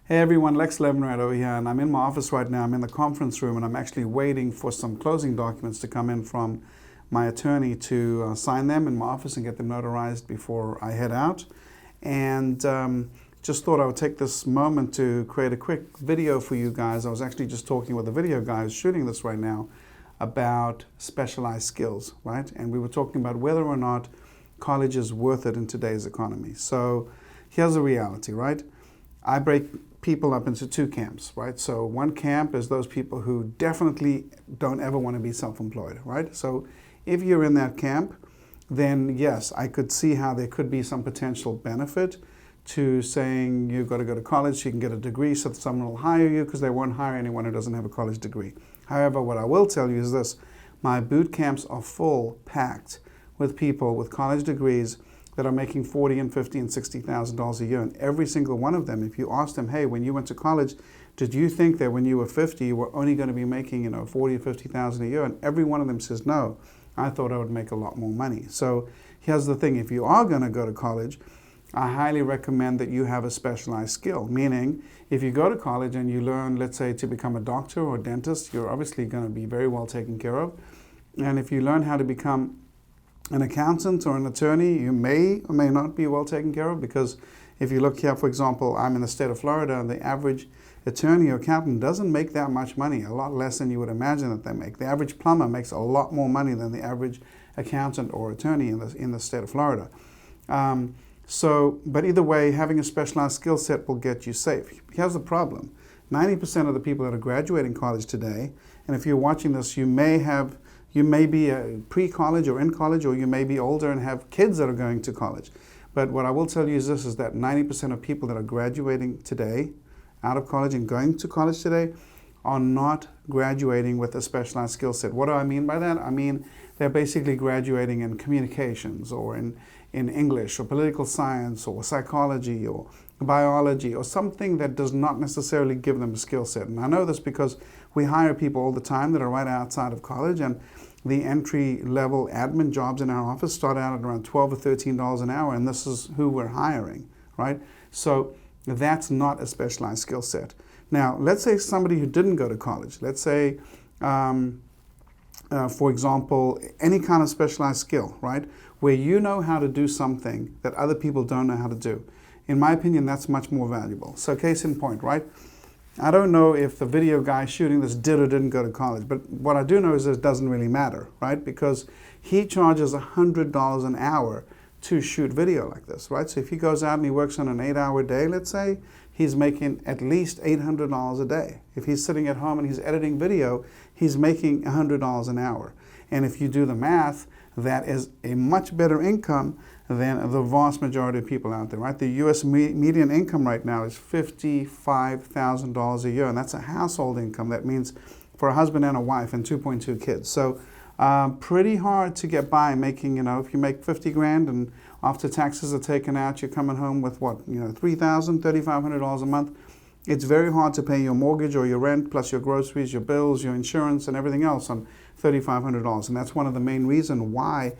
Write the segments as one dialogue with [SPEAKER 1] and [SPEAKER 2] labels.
[SPEAKER 1] Hey everyone, Lex Levenrad over here, and I'm in my office right now. I'm in the conference room, and I'm actually waiting for some closing documents to come in from my attorney to sign them in my office and get them notarized before I head out. And just thought I would take this moment to create a quick video for you guys. I was actually just talking with a video guy who's shooting this right now about specialized skills, right? And we were talking about whether or not college is worth it in today's economy. So here's the reality, right? I break people up into two camps, right? So one camp is those people who definitely don't ever want to be self-employed, right? So if you're in that camp, then yes, I could see how there could be some potential benefit to saying you've got to go to college, you can get a degree so that someone will hire you, because they won't hire anyone who doesn't have a college degree. However, what I will tell you is this: my boot camps are full, packed with people with college degrees that are making $40,000 and $50,000 and $60,000 a year. And every single one of them, if you ask them, hey, when you went to college, did you think that when you were 50, you were only going to be making, $40,000 or $50,000 a year? And every one of them says, no, I thought I would make a lot more money. So here's the thing: if you are going to go to college, I highly recommend that you have a specialized skill. Meaning, if you go to college and you learn, let's say, to become a doctor or a dentist, you're obviously going to be very well taken care of. And if you learn how to become an accountant or an attorney, you may or may not be well taken care of, because if you look here, for example, I'm in the state of Florida, and the average attorney or accountant doesn't make that much money, a lot less than you would imagine that they make. The average plumber makes a lot more money than the average accountant or attorney in the state of Florida. But either way, having a specialized skill set will get you safe. Here's the problem: 90% of the people that are graduating college today, and if you're watching this, you may be pre-college or in college, or you may be older and have kids that are going to college. But what I will tell you is this, is that 90% of people that are graduating today, out of college and going to college today, are not graduating with a specialized skill set. What do I mean by that? I mean, they're basically graduating in communications, or in English, or political science, or psychology, or biology, or something that does not necessarily give them a skill set. And I know this because we hire people all the time that are right outside of college, and the entry-level admin jobs in our office start out at around $12 or $13 an hour, and this is who we're hiring, right? So that's not a specialized skill set. Now, let's say somebody who didn't go to college, let's say, for example, any kind of specialized skill, right, where you know how to do something that other people don't know how to do. In my opinion, that's much more valuable. So case in point, right? I don't know if the video guy shooting this did or didn't go to college, but what I do know is that it doesn't really matter, right? Because he charges $100 an hour to shoot video like this, right? So if he goes out and he works on an 8-hour day, let's say, he's making at least $800 a day. If he's sitting at home and he's editing video, he's making $100 an hour. And if you do the math, that is a much better income than the vast majority of people out there, right? The U.S. median income right now is $55,000 a year, and that's a household income. That means for a husband and a wife and 2.2 kids. So pretty hard to get by making, if you make 50 grand and after taxes are taken out, you're coming home with what, $3,000, $3,500 a month. It's very hard to pay your mortgage or your rent, plus your groceries, your bills, your insurance, and everything else on $3,500. And that's one of the main reasons why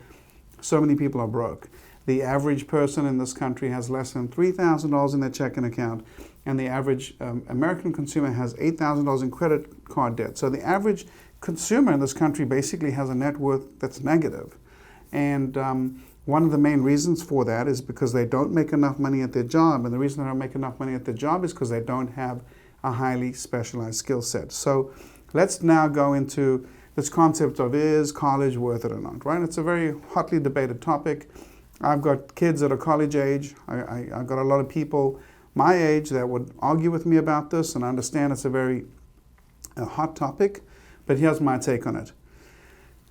[SPEAKER 1] so many people are broke. The average person in this country has less than $3,000 in their checking account, and the average American consumer has $8,000 in credit card debt. So the average consumer in this country basically has a net worth that's negative. And one of the main reasons for that is because they don't make enough money at their job, and the reason they don't make enough money at their job is because they don't have a highly specialized skill set. So let's now go into this concept of, is college worth it or not, right? It's a very hotly debated topic. I've got kids that are college age. I've got a lot of people my age that would argue with me about this, and I understand it's a very hot topic, but here's my take on it.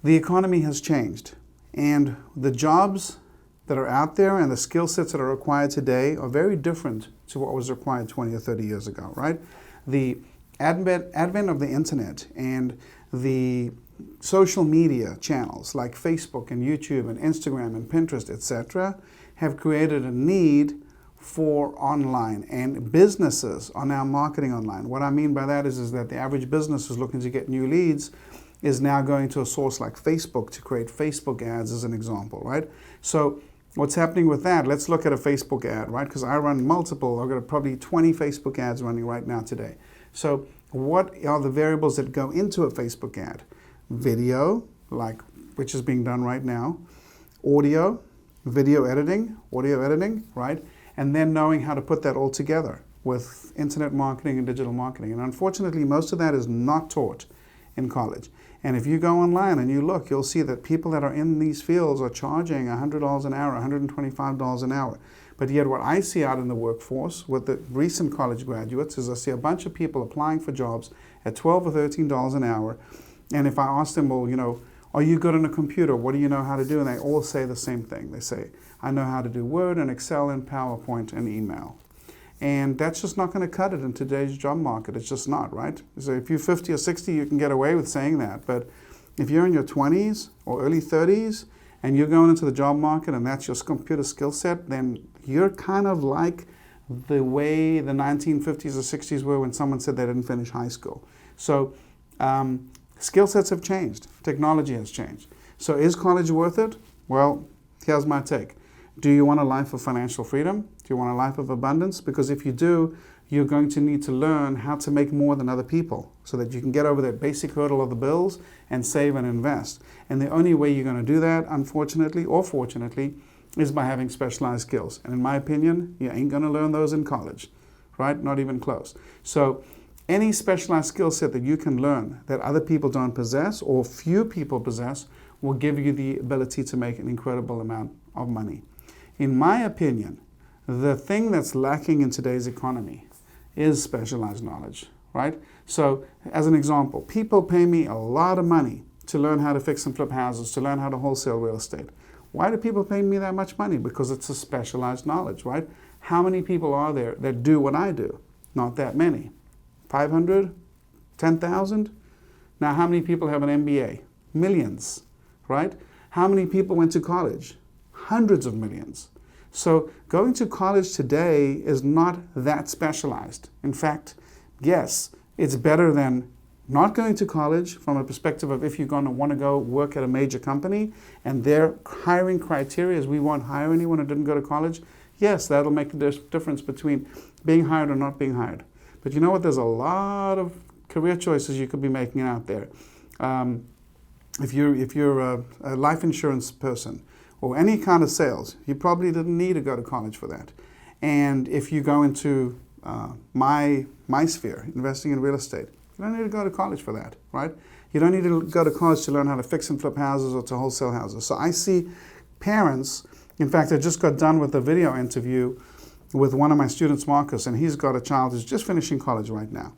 [SPEAKER 1] The economy has changed, and the jobs that are out there and the skill sets that are required today are very different to what was required 20 or 30 years ago, right? The advent of the internet and the social media channels like Facebook and YouTube and Instagram and Pinterest, etc., have created a need for online, and businesses are now marketing online. What I mean by that is that the average business who's looking to get new leads is now going to a source like Facebook to create Facebook ads, as an example, right? So what's happening with that? Let's look at a Facebook ad, right? Because I run multiple. I've got probably 20 Facebook ads running right now today. So what are the variables that go into a Facebook ad? Video, like which is being done right now, audio, audio editing, right? And then knowing how to put that all together with internet marketing and digital marketing. And unfortunately, most of that is not taught in college. And if you go online and you look, you'll see that people that are in these fields are charging $100 an hour, $125 an hour. But yet what I see out in the workforce with the recent college graduates is I see a bunch of people applying for jobs at $12 or $13 an hour. And if I ask them, well, you know, are you good on a computer? What do you know how to do? And they all say the same thing. They say, I know how to do Word and Excel and PowerPoint and email. And that's just not going to cut it in today's job market. It's just not, right? So if you're 50 or 60, you can get away with saying that. But if you're in your 20s or early 30s and you're going into the job market and that's your computer skill set, then you're kind of like the way the 1950s or 60s were when someone said they didn't finish high school. So skill sets have changed. Technology has changed. So is college worth it? Well, here's my take. Do you want a life of financial freedom? Do you want a life of abundance? Because if you do, you're going to need to learn how to make more than other people so that you can get over that basic hurdle of the bills and save and invest. And the only way you're going to do that, unfortunately or fortunately, is by having specialized skills. And in my opinion, you ain't going to learn those in college, right? Not even close. So any specialized skill set that you can learn that other people don't possess or few people possess will give you the ability to make an incredible amount of money. In my opinion, the thing that's lacking in today's economy is specialized knowledge, right? So as an example, people pay me a lot of money to learn how to fix and flip houses, to learn how to wholesale real estate. Why do people pay me that much money? Because it's a specialized knowledge, right? How many people are there that do what I do? Not that many. 500? 10,000? Now, how many people have an MBA? Millions, right? How many people went to college? Hundreds of millions. So going to college today is not that specialized. In fact, yes, it's better than not going to college from a perspective of if you're going to want to go work at a major company and their hiring criteria is we won't hire anyone who didn't go to college. Yes, that'll make the difference between being hired or not being hired. But you know what? There's a lot of career choices you could be making out there. If you're a life insurance person or any kind of sales, you probably didn't need to go to college for that. And if you go into my sphere, investing in real estate, you don't need to go to college for that, right? You don't need to go to college to learn how to fix and flip houses or to wholesale houses. So I see parents, in fact, I just got done with a video interview with one of my students, Marcus, and he's got a child who's just finishing college right now.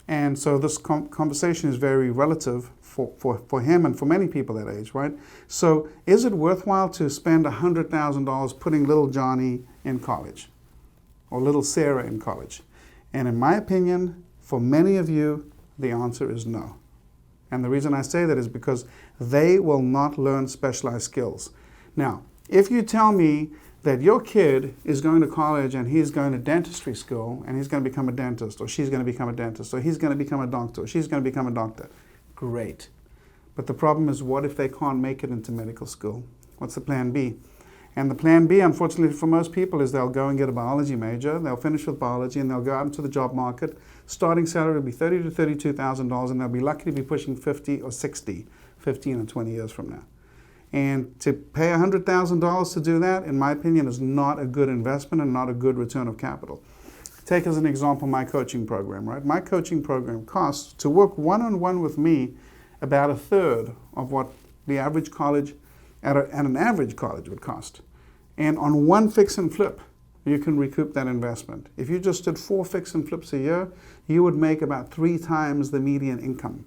[SPEAKER 1] And so this conversation is very relative for him and for many people that age, right? So is it worthwhile to spend $100,000 putting little Johnny in college or little Sarah in college? And in my opinion, for many of you, the answer is no. And the reason I say that is because they will not learn specialized skills. Now, if you tell me that your kid is going to college and he's going to dentistry school and he's going to become a dentist or she's going to become a dentist or he's going to become a doctor or she's going to become a doctor, great. But the problem is, what if they can't make it into medical school? What's the plan B? And the plan B, unfortunately for most people, is they'll go and get a biology major, they'll finish with biology and they'll go out into the job market. Starting salary will be $30,000 to $32,000 and they'll be lucky to be pushing 50 or 60, 15 or 20 years from now. And to pay $100,000 to do that, in my opinion, is not a good investment and not a good return of capital. Take as an example my coaching program, right? My coaching program costs, to work one-on-one with me, about a third of what the average college, at an average college would cost. And on one fix and flip, you can recoup that investment. If you just did 4 fix and flips a year, you would make about 3 times the median income.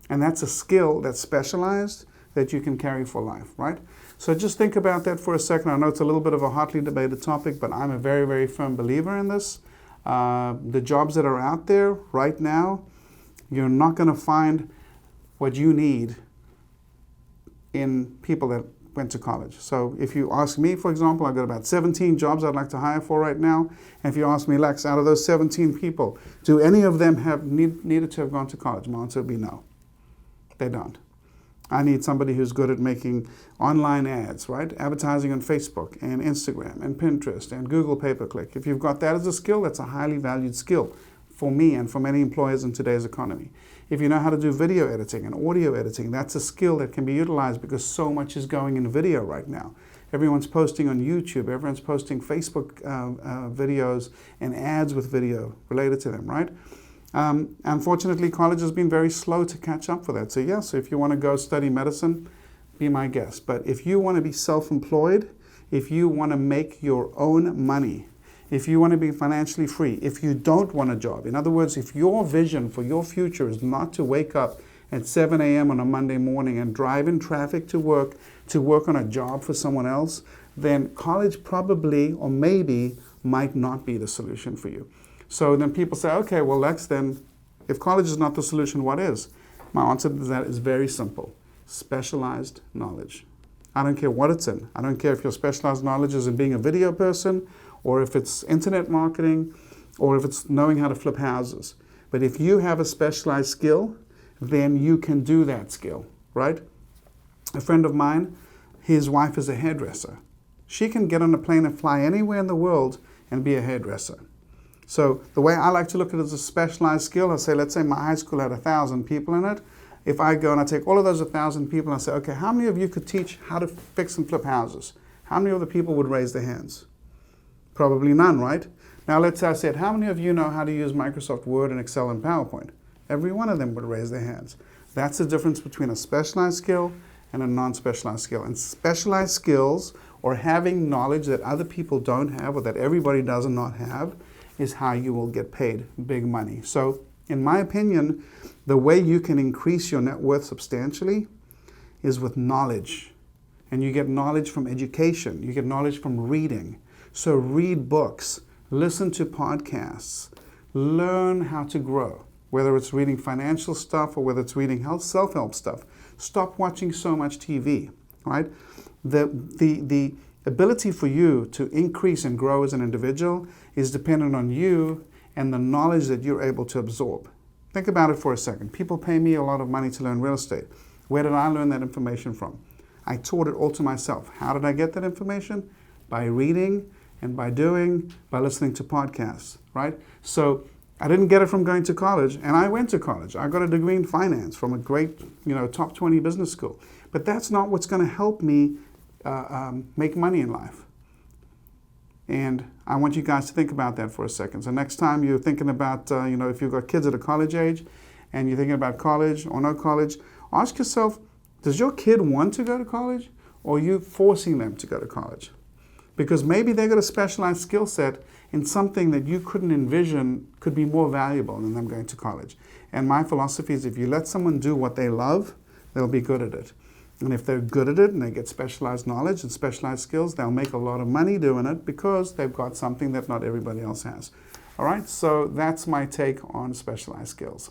[SPEAKER 1] And that's a skill that's specialized that you can carry for life, right? So just think about that for a second. I know it's a little bit of a hotly debated topic, but I'm a very, very firm believer in this. The jobs that are out there right now, you're not going to find what you need in people that went to college. So if you ask me, for example, I've got about 17 jobs I'd like to hire for right now. And if you ask me, Lex, out of those 17 people, do any of them have needed to have gone to college? My answer would be no. They don't. I need somebody who's good at making online ads, right? Advertising on Facebook and Instagram and Pinterest and Google pay-per-click. If you've got that as a skill, that's a highly valued skill for me and for many employers in today's economy. If you know how to do video editing and audio editing, that's a skill that can be utilized because so much is going in video right now. Everyone's posting on YouTube, everyone's posting Facebook videos and ads with video related to them, right? Unfortunately, college has been very slow to catch up for that. So yes, if you want to go study medicine, be my guest. But if you want to be self-employed, if you want to make your own money, if you want to be financially free, if you don't want a job, in other words, if your vision for your future is not to wake up at 7 a.m. on a Monday morning and drive in traffic to work on a job for someone else, then college probably or maybe might not be the solution for you. So then people say, okay, well, Lex, then if college is not the solution, what is? My answer to that is very simple. Specialized knowledge. I don't care what it's in. I don't care if your specialized knowledge is in being a video person, or if it's internet marketing, or if it's knowing how to flip houses. But if you have a specialized skill, then you can do that skill, right? A friend of mine, his wife is a hairdresser. She can get on a plane and fly anywhere in the world and be a hairdresser. So the way I like to look at it as a specialized skill, I say, let's say my high school had 1,000 people in it. If I go and I take all of those 1,000 people and I say, okay, how many of you could teach how to fix and flip houses? How many of the people would raise their hands? Probably none, right? Now let's say I said, how many of you know how to use Microsoft Word and Excel and PowerPoint? Every one of them would raise their hands. That's the difference between a specialized skill and a non-specialized skill. And specialized skills, or having knowledge that other people don't have or that everybody does not have, is how you will get paid big money. So in my opinion, the way you can increase your net worth substantially is with knowledge. And you get knowledge from education. You get knowledge from reading. So read books, listen to podcasts, learn how to grow, whether it's reading financial stuff or whether it's reading self-help stuff. Stop watching so much TV, right? The ability for you to increase and grow as an individual is dependent on you and the knowledge that you're able to absorb. Think about it for a second. People pay me a lot of money to learn real estate. Where did I learn that information from? I taught it all to myself. How did I get that information? By reading and by listening to podcasts, right? So I didn't get it from going to college, and I went to college. I got a degree in finance from a great, top 20 business school. But that's not what's going to help me make money in life. And I want you guys to think about that for a second. So next time you're thinking about, if you've got kids at a college age and you're thinking about college or no college, ask yourself, does your kid want to go to college, or are you forcing them to go to college? Because maybe they got a specialized skill set in something that you couldn't envision could be more valuable than them going to college. And my philosophy is if you let someone do what they love, they'll be good at it. And if they're good at it and they get specialized knowledge and specialized skills, they'll make a lot of money doing it because they've got something that not everybody else has. All right, so that's my take on specialized skills.